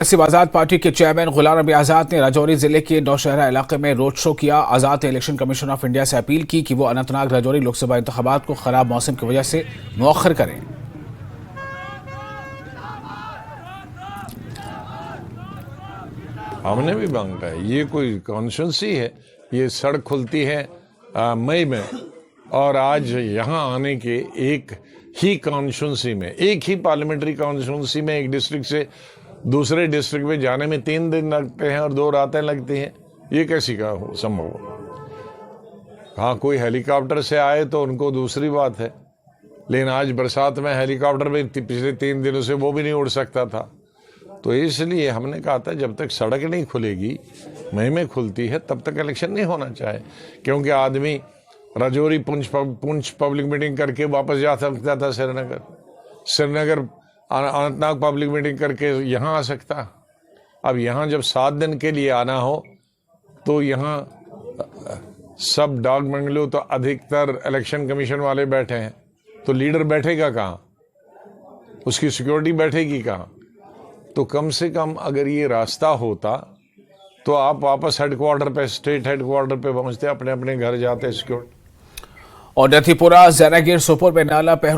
सिर्फ आजाद पार्टी के चेयरमैन गुलाम नबी आजाद ने राजौरी जिले के नौशहरा इलाके में रोड शो किया। आजाद ने इलेक्शन कमीशन ऑफ इंडिया से अपील की कि वो अनंतनाग राजौरी लोकसभा इंतखाबात को खराब मौसम की वजह से मुअख्खर करें। हमने भी मांगा है, ये कोई कॉन्स्टिट्यूंसी है, ये सड़क खुलती है मई में, और आज यहाँ आने के एक ही कॉन्स्टिट्यूंसी में, एक ही पार्लियामेंट्री कॉन्स्टिट्यूंसी में एक डिस्ट्रिक्ट से दूसरे डिस्ट्रिक्ट में जाने में 3 दिन लगते हैं और 2 रातें लगती हैं। ये कैसी का संभव हो? हाँ, कोई हेलीकॉप्टर से आए तो उनको दूसरी बात है, लेकिन आज बरसात में हेलीकॉप्टर में पिछले 3 दिनों से वो भी नहीं उड़ सकता था। तो इसलिए हमने कहा था जब तक सड़क नहीं खुलेगी, मई में खुलती है, तब तक इलेक्शन नहीं होना चाहिए, क्योंकि आदमी राजौरी पुंछ पब्लिक मीटिंग करके वापस जा सकता था श्रीनगर अनंतनाग पब्लिक मीटिंग करके यहाँ आ सकता। अब यहाँ जब 7 दिन के लिए आना हो तो यहाँ सब डाक बंगलो तो अधिकतर इलेक्शन कमीशन वाले बैठे हैं, तो लीडर बैठेगा कहाँ, उसकी सिक्योरिटी बैठेगी कहाँ? तो कम से कम अगर ये रास्ता होता तो आप वापस हेडक्वार्टर पे, स्टेट हेडक्वार्टर पे पहुंचते, अपने अपने घर जाते सिक्योरिटी। और नथीपुरा, जैनागिर, सोपोर में नाला